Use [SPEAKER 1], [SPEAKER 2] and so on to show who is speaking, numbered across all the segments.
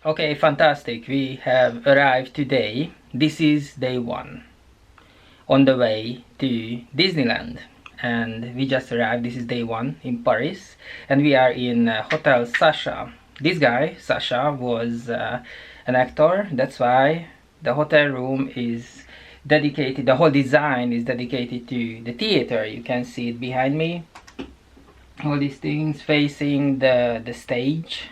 [SPEAKER 1] Okay, fantastic. We have arrived today. This is day one on the way to Disneyland. And we just arrived. This is day one in Paris. And we are in Hotel Sasha. This guy, Sasha, was an actor. That's why the hotel room is dedicated, the whole design is dedicated to the theater. You can see it behind me. All these things facing the stage.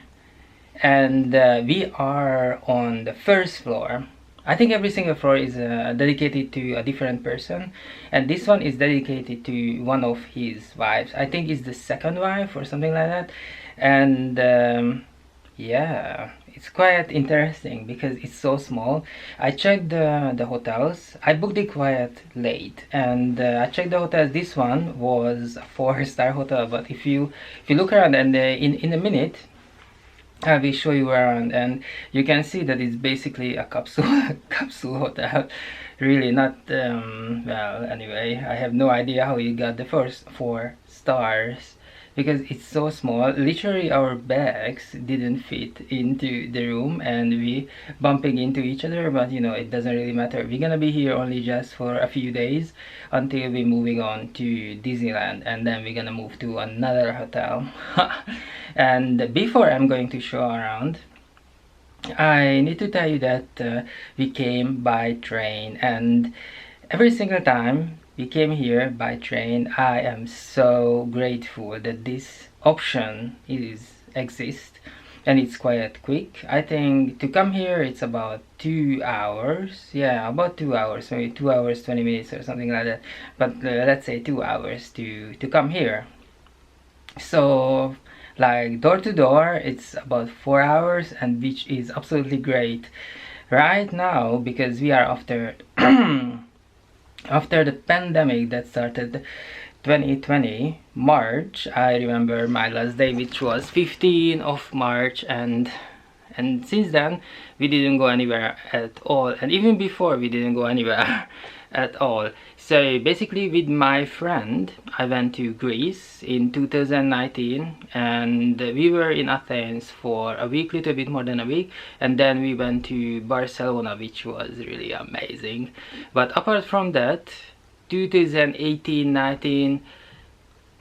[SPEAKER 1] And we are on the first floor. I think every single floor is dedicated to a different person, and this one is dedicated to one of his wives. I think it's the second wife or something like that. And yeah, it's quite interesting because it's so small. I checked the hotels. I booked it quite late, and I checked the hotels. This one was a 4-star hotel, but if you look around, and in a minute I will show you around, and you can see that it's basically a capsule hotel. Really not well, anyway, I have no idea how you got the first 4 stars because it's so small. Literally our bags didn't fit into the room and we bumping into each other, but you know, it doesn't really matter. We're gonna be here only just for a few days until we're moving on to Disneyland, and then we're gonna move to another hotel. And before I'm going to show around, I need to tell you that we came by train, and every single time we came here by train, I am so grateful that this option exists, and it's quite quick. I think to come here it's about 2 hours. Yeah, about 2 hours, maybe 2 hours 20 minutes or something like that, but let's say 2 hours to come here. So like door to door it's about 4 hours, and which is absolutely great right now because we are after after the pandemic that started 2020 March. I remember my last day, which was 15th of March, and since then we didn't go anywhere at all, and even before we didn't go anywhere at all. So basically with my friend I went to Greece in 2019, and we were in Athens for a week, little bit more than a week, and then we went to Barcelona, which was really amazing. But apart from that, 2018-19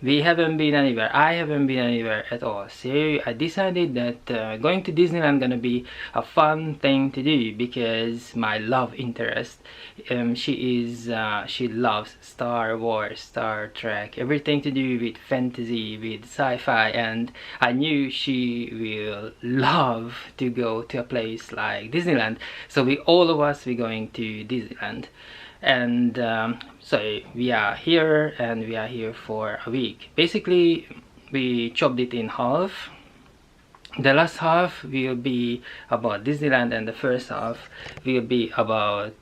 [SPEAKER 1] we haven't been anywhere. I haven't been anywhere at all. So I decided that going to Disneyland gonna be a fun thing to do because my love interest, she loves Star Wars, Star Trek, everything to do with fantasy, with sci-fi, and I knew she will love to go to a place like Disneyland. So all of us, we're going to Disneyland. And so we are here, and we are here for a week. Basically we chopped it in half. The last half will be about Disneyland, and the first half will be about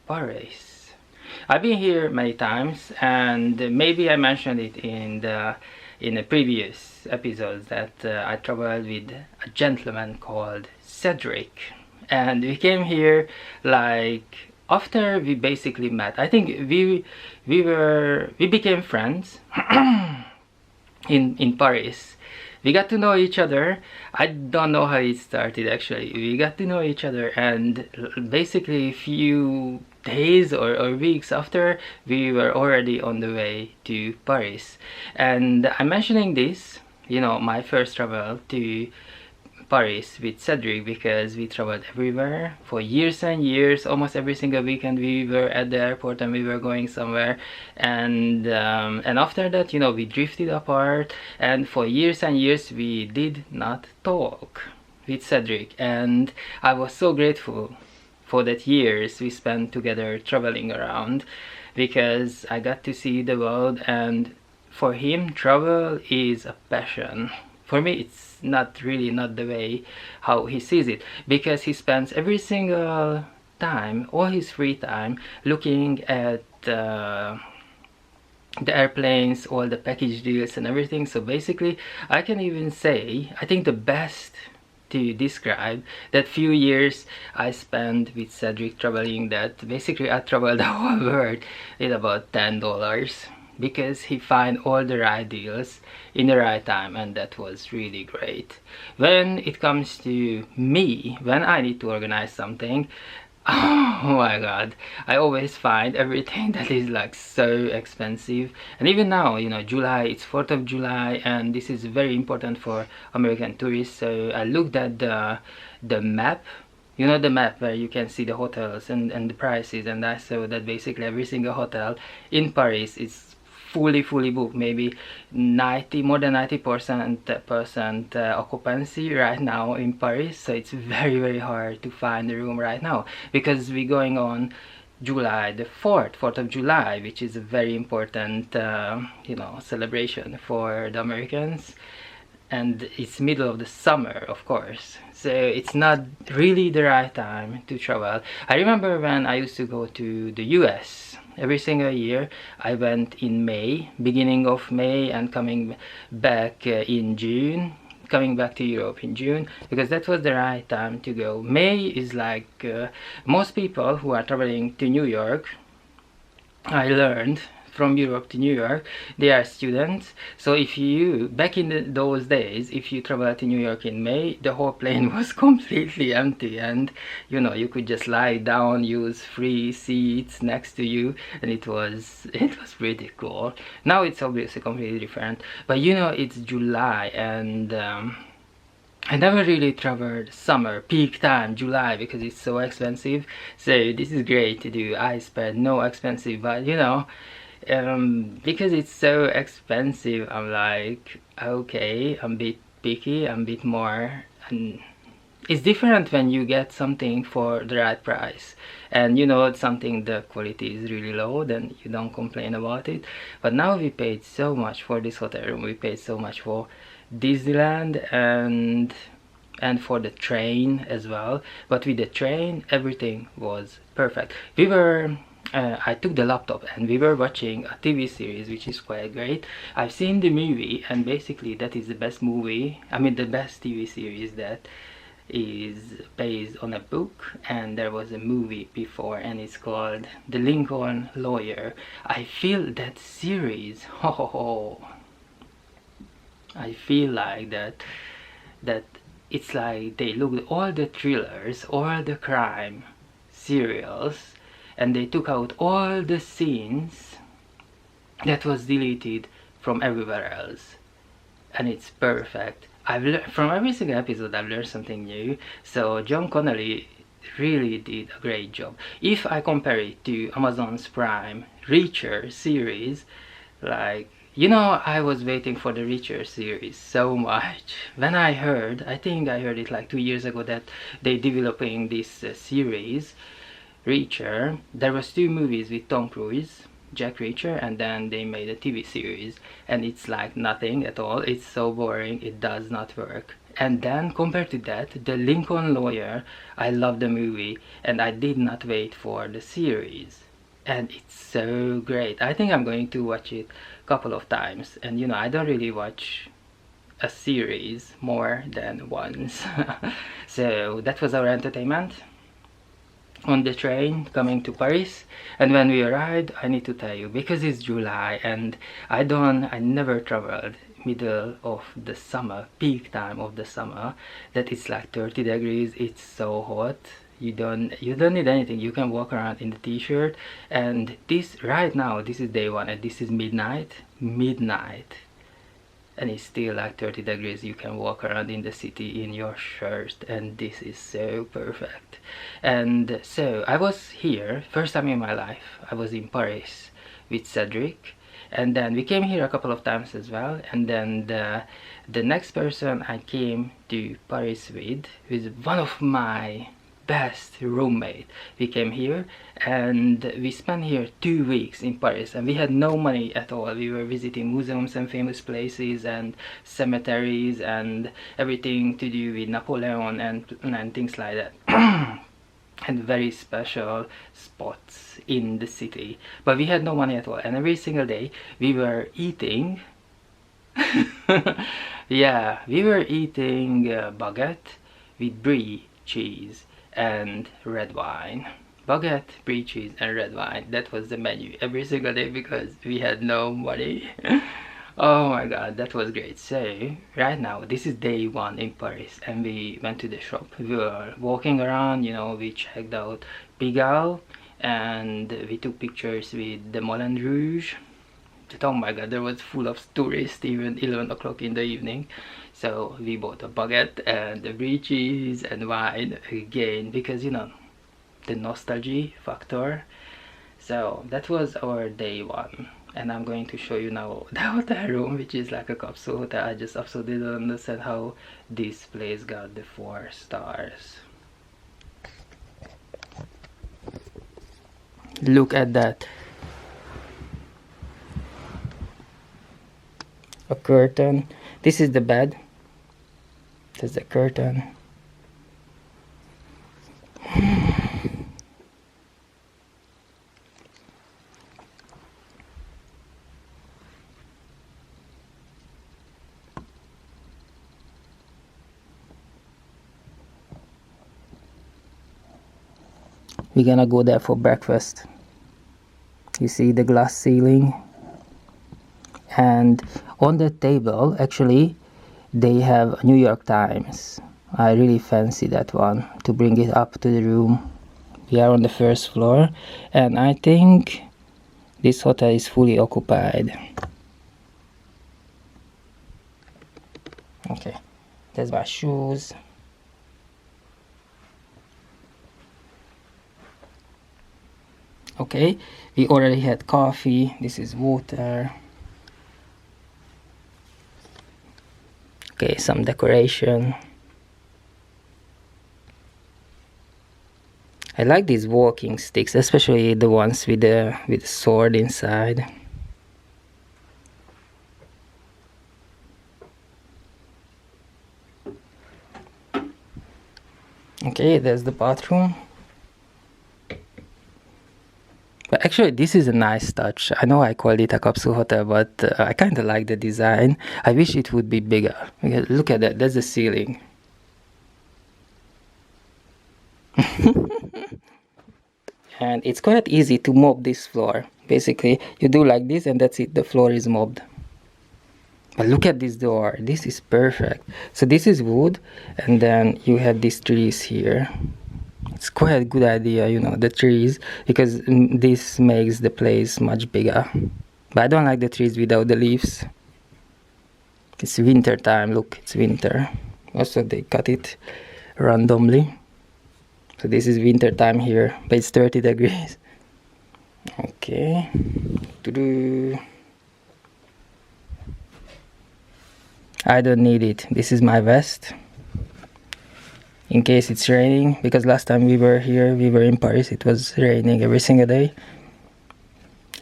[SPEAKER 1] Paris. I've been here many times, and maybe I mentioned it in the previous episodes that I traveled with a gentleman called Cedric, and we came here like after we basically met. I think we became friends in Paris. We got to know each other. I don't know how it started actually. We got to know each other, and basically a few days or weeks after, we were already on the way to Paris. And I'm mentioning this, you know, my first travel to Paris with Cedric, because we traveled everywhere for years and years. Almost every single weekend we were at the airport and we were going somewhere, and after that, you know, we drifted apart, and for years and years we did not talk with Cedric. And I was so grateful for that years we spent together traveling around, because I got to see the world, and for him travel is a passion. For me it's not the way how he sees it, because he spends every single time, all his free time, looking at the airplanes, all the package deals and everything. So basically I can even say, I think the best to describe that few years I spent with Cedric traveling, that basically I traveled the whole world with about $10. because he find all the right deals in the right time, and that was really great. When it comes to me, when I need to organize something, oh my god, I always find everything that is like so expensive. And even now, you know, July, it's 4th of July, and this is very important for American tourists. So I looked at the map, you know, the map where you can see the hotels and the prices, and I saw that basically every single hotel in Paris is fully booked, maybe 90, more than 90% occupancy right now in Paris. So it's very hard to find a room right now, because we're going on July the 4th of July, which is a very important you know, celebration for the Americans, and it's middle of the summer, of course, so it's not really the right time to travel. I remember when I used to go to the US every single year. I went in May, beginning of May, and coming back in June, coming back to Europe in June, because that was the right time to go. May is like most people who are traveling to New York, I learned, from Europe to New York, they are students. So if you, back in those days, if you travel to New York in May, the whole plane was completely empty, and you know, you could just lie down, use free seats next to you, and it was pretty cool. Now it's obviously completely different, but you know, it's July, and I never really traveled summer, peak time, July, because it's so expensive. So this is great to do. I spend no expensive, but you know, because it's so expensive, I'm like, okay, I'm a bit picky, I'm a bit more, and it's different when you get something for the right price, and you know, something the quality is really low, then you don't complain about it. But now we paid so much for this hotel room, we paid so much for Disneyland, and for the train as well. But with the train, everything was perfect. We were I took the laptop and we were watching a TV series which is quite great. I've seen the movie, and basically that is the best movie, I mean the best TV series that is based on a book, and there was a movie before, and it's called The Lincoln Lawyer. I feel that series, I feel like that it's like they looked at all the thrillers, all the crime serials, and they took out all the scenes that was deleted from everywhere else, and it's perfect. I've learned from every single episode, I've learned something new. So John Connolly really did a great job. If I compare it to Amazon's Prime Reacher series, like, you know, I was waiting for the Reacher series so much. When I heard, I think I heard it like 2 years ago, that they developing this series Reacher. There was 2 movies with Tom Cruise, Jack Reacher, and then they made a TV series, and it's like nothing at all. It's so boring, it does not work. And then compared to that, The Lincoln Lawyer, I love the movie, and I did not wait for the series, and it's so great. I think I'm going to watch it a couple of times, and you know, I don't really watch a series more than once. So that was our entertainment on the train coming to Paris. And when we arrived, I need to tell you, because it's July and I never traveled middle of the summer, peak time of the summer, that it's like 30 degrees, it's so hot. You don't need anything, you can walk around in the t-shirt. And this right now, this is day 1, and this is midnight, and it's still like 30 degrees. You can walk around in the city in your shirt, and this is so perfect. And so I was here, first time in my life, I was in Paris with Cedric, and then we came here a couple of times as well. And then the next person I came to Paris with was one of my best roommate. We came here and we spent here 2 weeks in Paris, and we had no money at all. We were visiting museums and famous places and cemeteries and everything to do with Napoleon and things like that. And very special spots in the city, but we had no money at all. And every single day we were eating yeah, we were eating baguette with brie cheese and red wine. baguette, brie cheese, and red wine. That was the menu every single day because we had no money. Oh my god, that was great. So right now this is day one in Paris, and we went to the shop. We were walking around, you know, we checked out Pigalle, and we took pictures with the Moulin Rouge. Oh my god, there was full of tourists even 11 o'clock in the evening. So we bought a baguette and the brie cheese and wine again because, you know, the nostalgia factor. So that was our day one, and I'm going to show you now the hotel room, which is like a capsule hotel. I just absolutely don't understand how this place got the 4 stars. Look at that. A curtain. This is the bed. There's the curtain. We're gonna go there for breakfast. You see the glass ceiling, and on the table actually they have a New York Times. I really fancy that one to bring it up to the room. We are on the first floor, and I think this hotel is fully occupied. Okay, there's my shoes. Okay, we already had coffee. This is water. Okay, some decoration. I like these walking sticks, especially the ones with the sword inside. Okay, there's the bathroom. But actually this is a nice touch. I know I called it a capsule hotel, but I kind of like the design. I wish it would be bigger. Look at that, that's the ceiling. And it's quite easy to mop this floor. Basically, you do like this and that's it, the floor is mopped. But look at this door, this is perfect. So this is wood, and then you have these trees here. It's quite a good idea, you know, the trees, because this makes the place much bigger. But I don't like the trees without the leaves. It's winter time, look, it's winter. Also they cut it randomly. So this is winter time here, but it's 30 degrees. Okay. I don't need it. This is my vest, in case it's raining, because last time we were here, we were in Paris, it was raining every single day.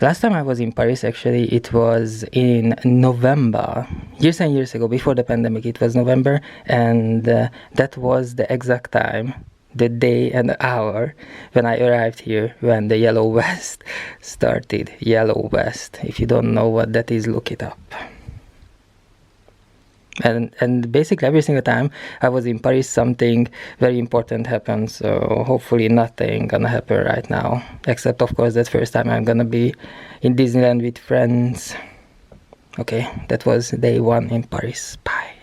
[SPEAKER 1] Last time I was in Paris, actually, it was in November, years and years ago, before the pandemic. It was November, and that was the exact time, the day and the hour when I arrived here, when the Yellow Vest started. Yellow Vest, if you don't know what that is, look it up. And basically every single time I was in Paris, something very important happened. So hopefully nothing gonna happen right now, except of course that first time I'm gonna be in Disneyland with friends. Okay, that was day one in Paris. Bye.